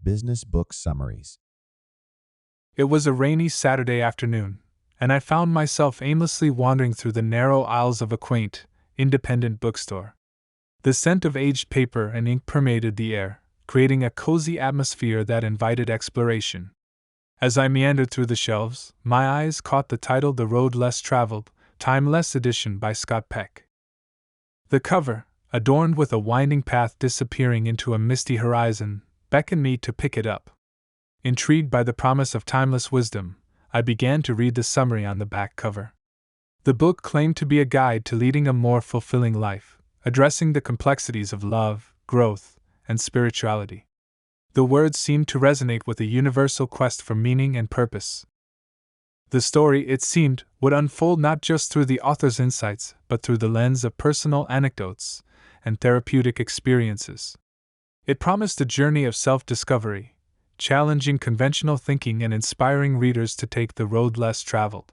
Business Book Summaries. It was a rainy Saturday afternoon, and I found myself aimlessly wandering through the narrow aisles of a quaint, independent bookstore. The scent of aged paper and ink permeated the air, creating a cozy atmosphere that invited exploration. As I meandered through the shelves, my eyes caught the title The Road Less Traveled, Timeless Edition by Scott Peck. The cover, adorned with a winding path disappearing into a misty horizon, beckoned me to pick it up. Intrigued by the promise of timeless wisdom, I began to read the summary on the back cover. The book claimed to be a guide to leading a more fulfilling life, addressing the complexities of love, growth, and spirituality. The words seemed to resonate with a universal quest for meaning and purpose. The story, it seemed, would unfold not just through the author's insights, but through the lens of personal anecdotes and therapeutic experiences. It promised a journey of self-discovery, challenging conventional thinking and inspiring readers to take the road less traveled.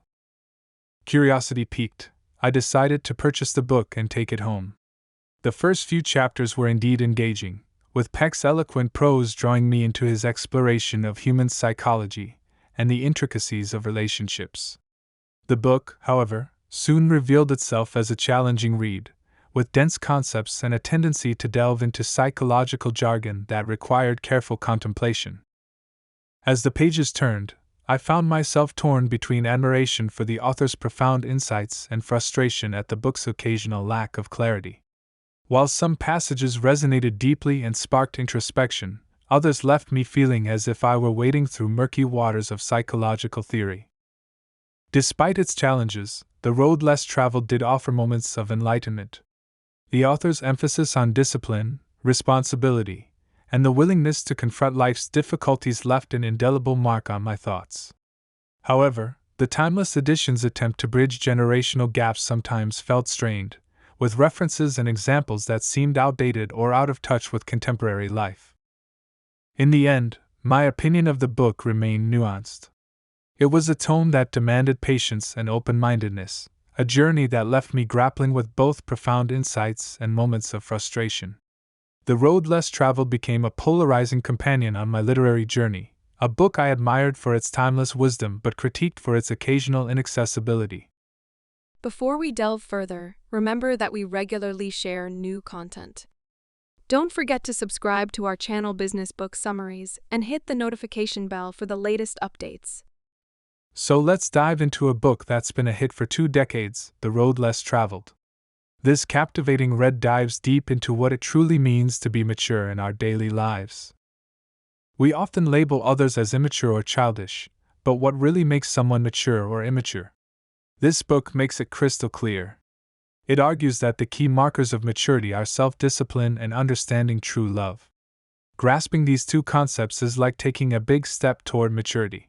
Curiosity piqued, I decided to purchase the book and take it home. The first few chapters were indeed engaging, with Peck's eloquent prose drawing me into his exploration of human psychology and the intricacies of relationships. The book, however, soon revealed itself as a challenging read, with dense concepts and a tendency to delve into psychological jargon that required careful contemplation. As the pages turned, I found myself torn between admiration for the author's profound insights and frustration at the book's occasional lack of clarity. While some passages resonated deeply and sparked introspection, others left me feeling as if I were wading through murky waters of psychological theory. Despite its challenges, The Road Less Traveled did offer moments of enlightenment. The author's emphasis on discipline, responsibility, and the willingness to confront life's difficulties left an indelible mark on my thoughts. However, the timeless edition's attempt to bridge generational gaps sometimes felt strained, with references and examples that seemed outdated or out of touch with contemporary life. In the end, my opinion of the book remained nuanced. It was a tome that demanded patience and open-mindedness, a journey that left me grappling with both profound insights and moments of frustration. The Road Less Traveled became a polarizing companion on my literary journey, a book I admired for its timeless wisdom but critiqued for its occasional inaccessibility. Before we delve further, remember that we regularly share new content. Don't forget to subscribe to our channel Business Book Summaries and hit the notification bell for the latest updates. So let's dive into a book that's been a hit for 2 decades, The Road Less Traveled. This captivating read dives deep into what it truly means to be mature in our daily lives. We often label others as immature or childish, but what really makes someone mature or immature? This book makes it crystal clear. It argues that the key markers of maturity are self-discipline and understanding true love. Grasping these two concepts is like taking a big step toward maturity.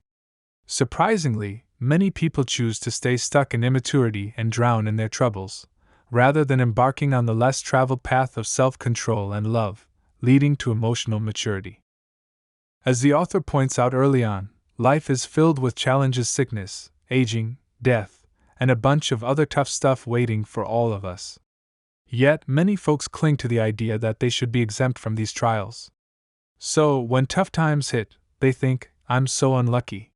Surprisingly, many people choose to stay stuck in immaturity and drown in their troubles, rather than embarking on the less traveled path of self-control and love, leading to emotional maturity. As the author points out early on, life is filled with challenges: sickness, aging, death, and a bunch of other tough stuff waiting for all of us. Yet, many folks cling to the idea that they should be exempt from these trials. So, when tough times hit, they think, "I'm so unlucky.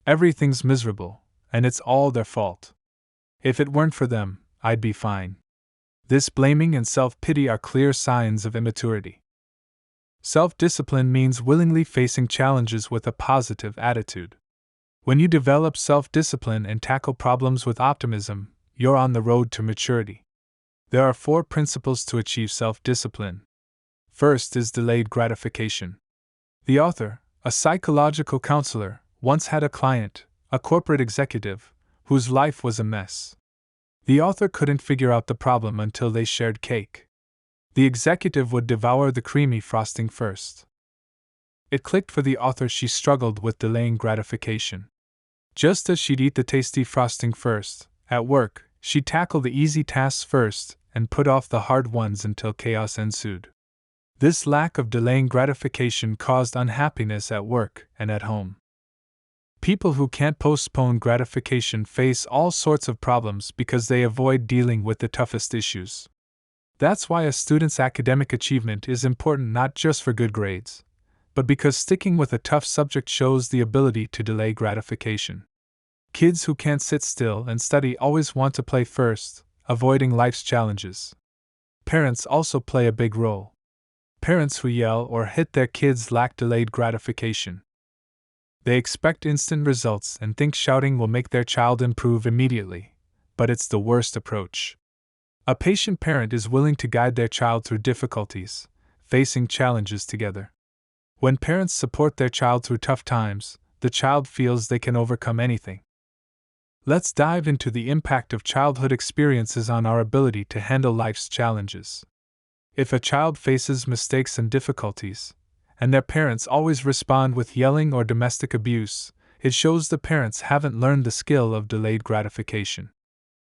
Everything's miserable, and it's all their fault. If it weren't for them, I'd be fine." This blaming and self-pity are clear signs of immaturity. Self-discipline means willingly facing challenges with a positive attitude. When you develop self-discipline and tackle problems with optimism, you're on the road to maturity. There are 4 principles to achieve self-discipline. First is delayed gratification. The author, a psychological counselor, once had a client, a corporate executive, whose life was a mess. The author couldn't figure out the problem until they shared cake. The executive would devour the creamy frosting first. It clicked for the author. She struggled with delaying gratification. Just as she'd eat the tasty frosting first, at work, she'd tackle the easy tasks first and put off the hard ones until chaos ensued. This lack of delaying gratification caused unhappiness at work and at home. People who can't postpone gratification face all sorts of problems because they avoid dealing with the toughest issues. That's why a student's academic achievement is important not just for good grades, but because sticking with a tough subject shows the ability to delay gratification. Kids who can't sit still and study always want to play first, avoiding life's challenges. Parents also play a big role. Parents who yell or hit their kids lack delayed gratification. They expect instant results and think shouting will make their child improve immediately, but it's the worst approach. A patient parent is willing to guide their child through difficulties, facing challenges together. When parents support their child through tough times, the child feels they can overcome anything. Let's dive into the impact of childhood experiences on our ability to handle life's challenges. If a child faces mistakes and difficulties, and their parents always respond with yelling or domestic abuse, it shows the parents haven't learned the skill of delayed gratification.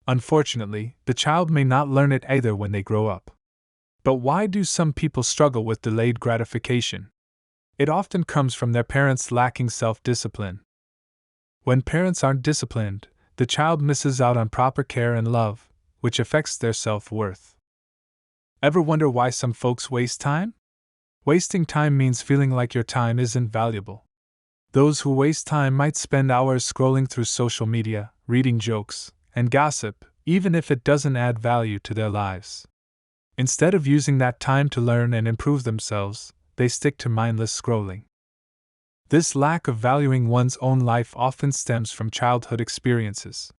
Unfortunately, the child may not learn it either when they grow up. But why do some people struggle with delayed gratification? It often comes from their parents lacking self-discipline. When parents aren't disciplined, the child misses out on proper care and love, which affects their self-worth. Ever wonder why some folks waste time? Wasting time means feeling like your time isn't valuable. Those who waste time might spend hours scrolling through social media, reading jokes, and gossip, even if it doesn't add value to their lives. Instead of using that time to learn and improve themselves, they stick to mindless scrolling. This lack of valuing one's own life often stems from childhood experiences.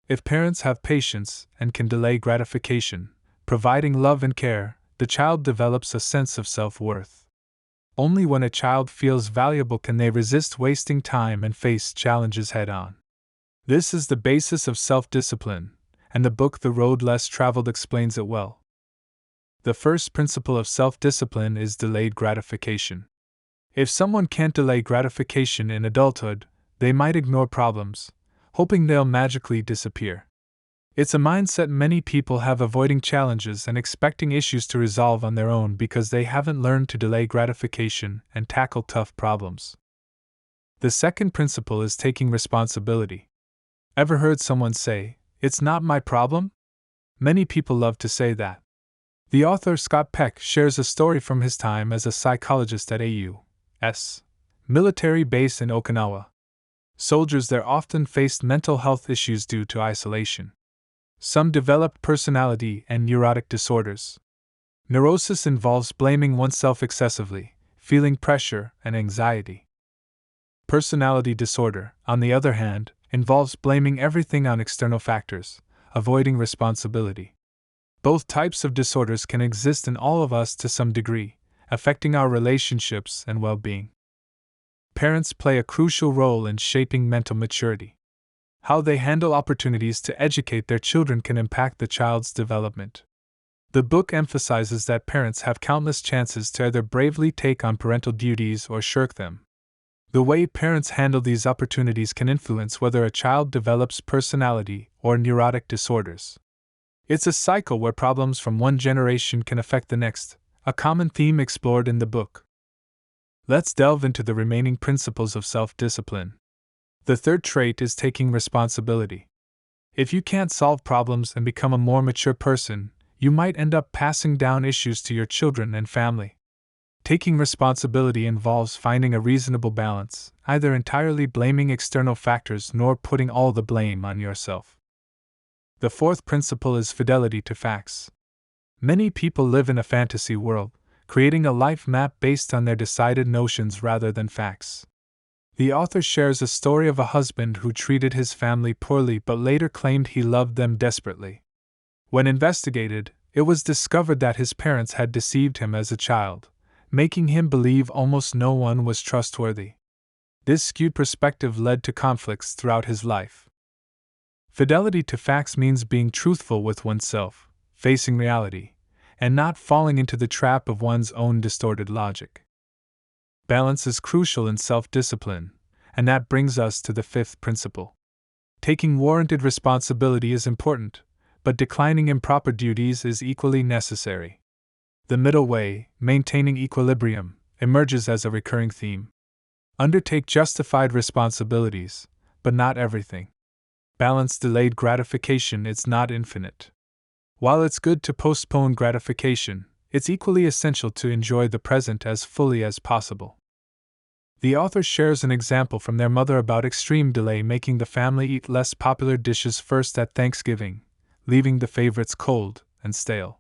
If parents have patience and can delay gratification, providing love and care, the child develops a sense of self-worth. Only when a child feels valuable can they resist wasting time and face challenges head-on. This is the basis of self-discipline, and the book The Road Less Traveled explains it well. The first principle of self-discipline is delayed gratification. If someone can't delay gratification in adulthood, they might ignore problems, hoping they'll magically disappear. It's a mindset many people have, avoiding challenges and expecting issues to resolve on their own because they haven't learned to delay gratification and tackle tough problems. The second principle is taking responsibility. Ever heard someone say, "It's not my problem"? Many people love to say that. The author Scott Peck shares a story from his time as a psychologist at a U.S. military base in Okinawa. Soldiers there often faced mental health issues due to isolation. Some developed personality and neurotic disorders. Neurosis involves blaming oneself excessively, feeling pressure and anxiety. Personality disorder, on the other hand, involves blaming everything on external factors, avoiding responsibility. Both types of disorders can exist in all of us to some degree, affecting our relationships and well-being. Parents play a crucial role in shaping mental maturity. How they handle opportunities to educate their children can impact the child's development. The book emphasizes that parents have countless chances to either bravely take on parental duties or shirk them. The way parents handle these opportunities can influence whether a child develops personality or neurotic disorders. It's a cycle where problems from one generation can affect the next, a common theme explored in the book. Let's delve into the remaining principles of self-discipline. The third trait is taking responsibility. If you can't solve problems and become a more mature person, you might end up passing down issues to your children and family. Taking responsibility involves finding a reasonable balance, neither entirely blaming external factors nor putting all the blame on yourself. The fourth principle is fidelity to facts. Many people live in a fantasy world, creating a life map based on their decided notions rather than facts. The author shares a story of a husband who treated his family poorly but later claimed he loved them desperately. When investigated, it was discovered that his parents had deceived him as a child, making him believe almost no one was trustworthy. This skewed perspective led to conflicts throughout his life. Fidelity to facts means being truthful with oneself, facing reality, and not falling into the trap of one's own distorted logic. Balance is crucial in self-discipline, and that brings us to the fifth principle. Taking warranted responsibility is important, but declining improper duties is equally necessary. The middle way, maintaining equilibrium, emerges as a recurring theme. Undertake justified responsibilities, but not everything. Balance delayed gratification, it's not infinite. While it's good to postpone gratification, it's equally essential to enjoy the present as fully as possible. The author shares an example from their mother about extreme delay making the family eat less popular dishes first at Thanksgiving, leaving the favorites cold and stale.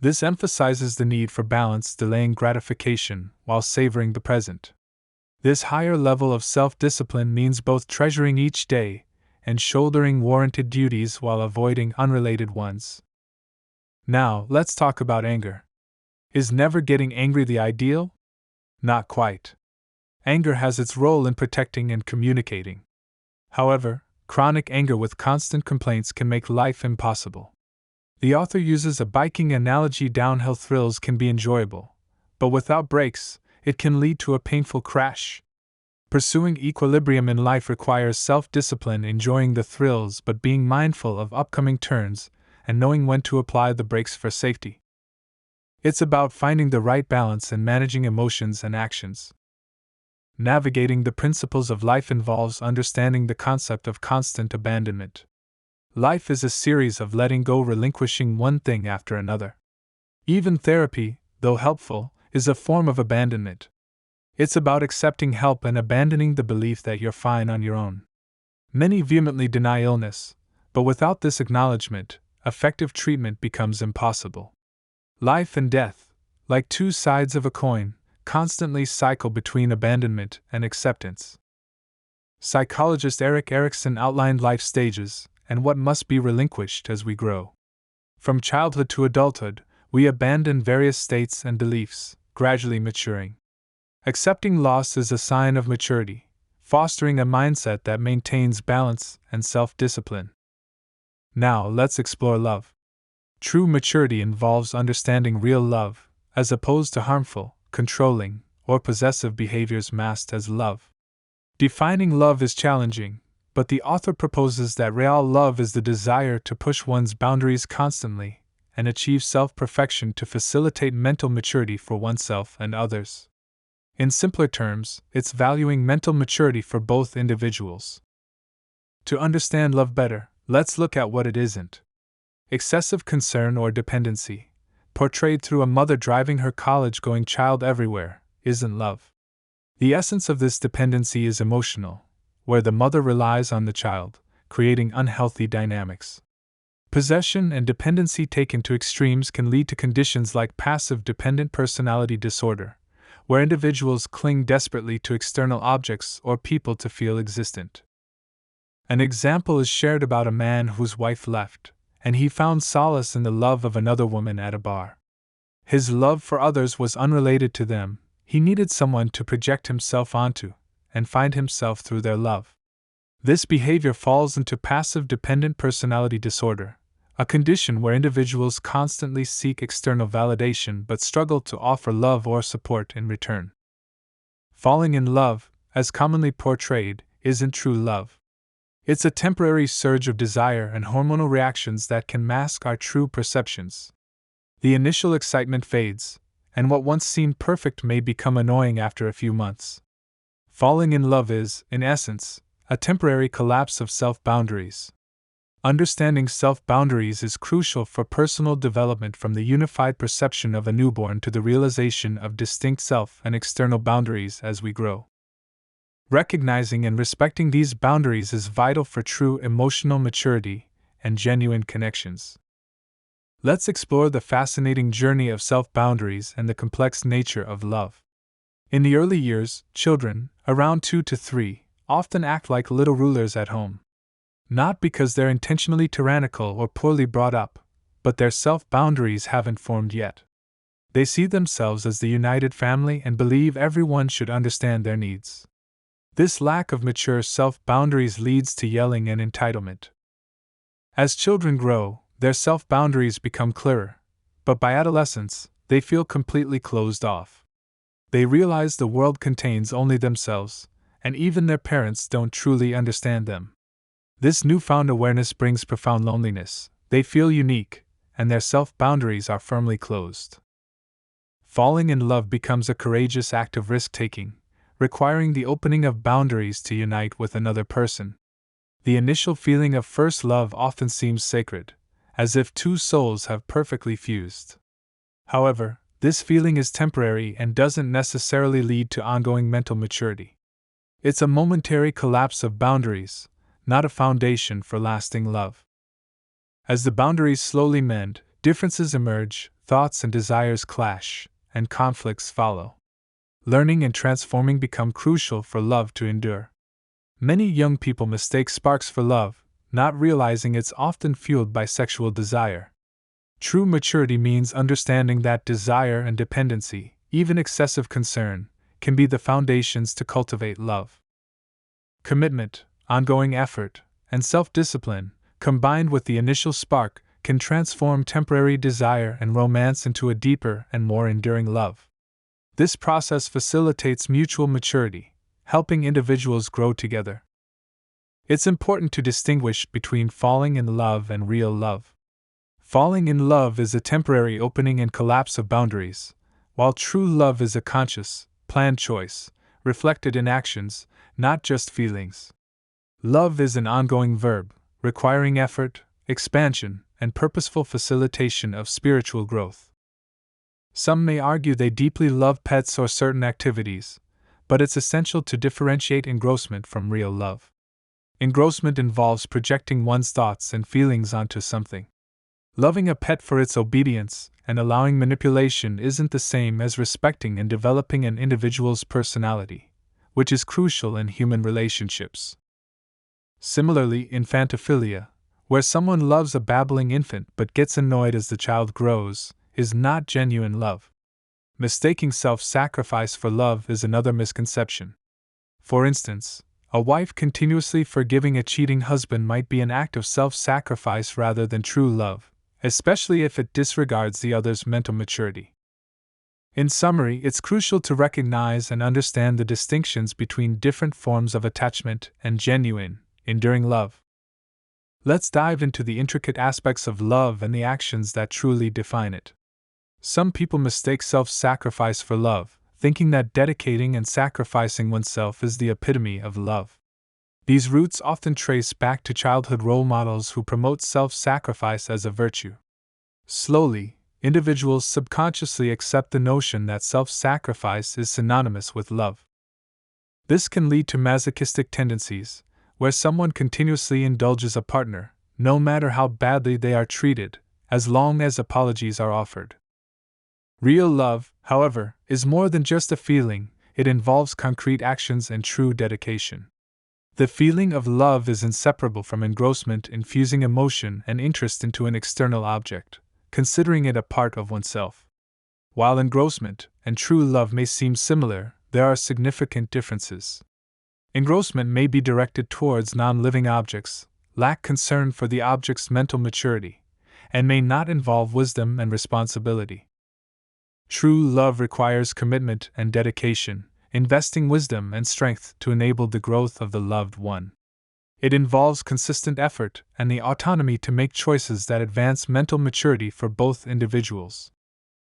This emphasizes the need for balance, delaying gratification while savoring the present. This higher level of self-discipline means both treasuring each day and shouldering warranted duties while avoiding unrelated ones. Now, let's talk about anger. Is never getting angry the ideal? Not quite. Anger has its role in protecting and communicating. However, chronic anger with constant complaints can make life impossible. The author uses a biking analogy. Downhill thrills can be enjoyable, but without brakes, it can lead to a painful crash. Pursuing equilibrium in life requires self-discipline, enjoying the thrills but being mindful of upcoming turns and knowing when to apply the brakes for safety. It's about finding the right balance and managing emotions and actions. Navigating the principles of life involves understanding the concept of constant abandonment. Life is a series of letting go, relinquishing one thing after another. Even therapy, though helpful, is a form of abandonment. It's about accepting help and abandoning the belief that you're fine on your own. Many vehemently deny illness, but without this acknowledgement, effective treatment becomes impossible. Life and death, like two sides of a coin, constantly cycle between abandonment and acceptance. Psychologist Erik Erikson outlined life stages and what must be relinquished as we grow. From childhood to adulthood, we abandon various states and beliefs, gradually maturing. Accepting loss is a sign of maturity, fostering a mindset that maintains balance and self-discipline. Now, let's explore love. True maturity involves understanding real love, as opposed to harmful, controlling, or possessive behaviors masked as love. Defining love is challenging, but the author proposes that real love is the desire to push one's boundaries constantly and achieve self-perfection to facilitate mental maturity for oneself and others. In simpler terms, it's valuing mental maturity for both individuals. To understand love better, let's look at what it isn't. Excessive concern or dependency, portrayed through a mother driving her college-going child everywhere, isn't love. The essence of this dependency is emotional, where the mother relies on the child, creating unhealthy dynamics. Possession and dependency taken to extremes can lead to conditions like passive dependent personality disorder, where individuals cling desperately to external objects or people to feel existent. An example is shared about a man whose wife left, and he found solace in the love of another woman at a bar. His love for others was unrelated to them, he needed someone to project himself onto, and find himself through their love. This behavior falls into passive dependent personality disorder, a condition where individuals constantly seek external validation but struggle to offer love or support in return. Falling in love, as commonly portrayed, isn't true love. It's a temporary surge of desire and hormonal reactions that can mask our true perceptions. The initial excitement fades, and what once seemed perfect may become annoying after a few months. Falling in love is, in essence, a temporary collapse of self-boundaries. Understanding self-boundaries is crucial for personal development, from the unified perception of a newborn to the realization of distinct self and external boundaries as we grow. Recognizing and respecting these boundaries is vital for true emotional maturity and genuine connections. Let's explore the fascinating journey of self-boundaries and the complex nature of love. In the early years, children, around 2 to 3, often act like little rulers at home. Not because they're intentionally tyrannical or poorly brought up, but their self-boundaries haven't formed yet. They see themselves as the united family and believe everyone should understand their needs. This lack of mature self-boundaries leads to yelling and entitlement. As children grow, their self-boundaries become clearer, but by adolescence, they feel completely closed off. They realize the world contains only themselves, and even their parents don't truly understand them. This newfound awareness brings profound loneliness. They feel unique, and their self-boundaries are firmly closed. Falling in love becomes a courageous act of risk-taking, requiring the opening of boundaries to unite with another person. The initial feeling of first love often seems sacred, as if two souls have perfectly fused. However, This feeling is temporary and doesn't necessarily lead to ongoing mental maturity. It's a momentary collapse of boundaries, not a foundation for lasting love. As the boundaries slowly mend, differences emerge, thoughts and desires clash, and conflicts follow. Learning and transforming become crucial for love to endure. Many young people mistake sparks for love, not realizing it's often fueled by sexual desire. True maturity means understanding that desire and dependency, even excessive concern, can be the foundations to cultivate love. Commitment, ongoing effort, and self-discipline, combined with the initial spark, can transform temporary desire and romance into a deeper and more enduring love. This process facilitates mutual maturity, helping individuals grow together. It's important to distinguish between falling in love and real love. Falling in love is a temporary opening and collapse of boundaries, while true love is a conscious, planned choice, reflected in actions, not just feelings. Love is an ongoing verb, requiring effort, expansion, and purposeful facilitation of spiritual growth. Some may argue they deeply love pets or certain activities, but it's essential to differentiate engrossment from real love. Engrossment involves projecting one's thoughts and feelings onto something. Loving a pet for its obedience and allowing manipulation isn't the same as respecting and developing an individual's personality, which is crucial in human relationships. Similarly, infantophilia, where someone loves a babbling infant but gets annoyed as the child grows, is not genuine love. Mistaking self-sacrifice for love is another misconception. For instance, a wife continuously forgiving a cheating husband might be an act of self-sacrifice rather than true love, especially if it disregards the other's mental maturity. In summary, it's crucial to recognize and understand the distinctions between different forms of attachment and genuine, enduring love. Let's dive into the intricate aspects of love and the actions that truly define it. Some people mistake self-sacrifice for love, thinking that dedicating and sacrificing oneself is the epitome of love. These roots often trace back to childhood role models who promote self-sacrifice as a virtue. Slowly, individuals subconsciously accept the notion that self-sacrifice is synonymous with love. This can lead to masochistic tendencies, where someone continuously indulges a partner, no matter how badly they are treated, as long as apologies are offered. Real love, however, is more than just a feeling, it involves concrete actions and true dedication. The feeling of love is inseparable from engrossment, infusing emotion and interest into an external object, considering it a part of oneself. While engrossment and true love may seem similar, there are significant differences. Engrossment may be directed towards non-living objects, lack concern for the object's mental maturity, and may not involve wisdom and responsibility. True love requires commitment and dedication, investing wisdom and strength to enable the growth of the loved one. It involves consistent effort and the autonomy to make choices that advance mental maturity for both individuals.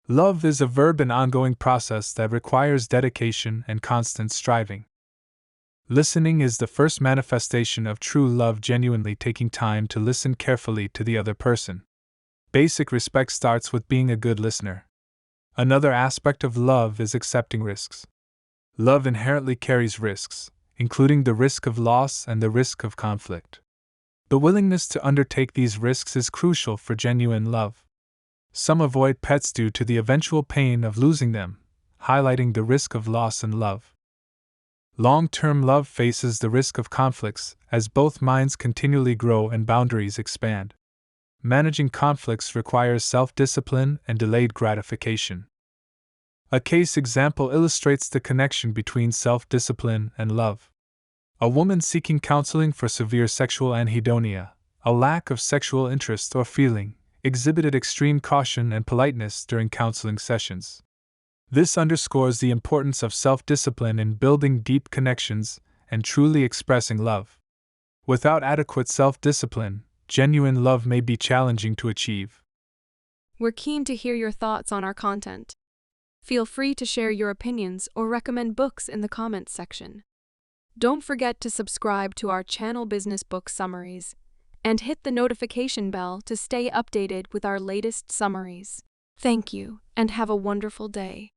Love is a verb and ongoing process that requires dedication and constant striving. Listening is the first manifestation of true love, genuinely taking time to listen carefully to the other person. Basic respect starts with being a good listener. Another aspect of love is accepting risks. Love inherently carries risks, including the risk of loss and the risk of conflict. The willingness to undertake these risks is crucial for genuine love. Some avoid pets due to the eventual pain of losing them, highlighting the risk of loss in love. Long-term love faces the risk of conflicts as both minds continually grow and boundaries expand. Managing conflicts requires self-discipline and delayed gratification. A case example illustrates the connection between self-discipline and love. A woman seeking counseling for severe sexual anhedonia, a lack of sexual interest or feeling, exhibited extreme caution and politeness during counseling sessions. This underscores the importance of self-discipline in building deep connections and truly expressing love. Without adequate self-discipline, genuine love may be challenging to achieve. We're keen to hear your thoughts on our content. Feel free to share your opinions or recommend books in the comments section. Don't forget to subscribe to our channel Business Book Summaries and hit the notification bell to stay updated with our latest summaries. Thank you, and have a wonderful day.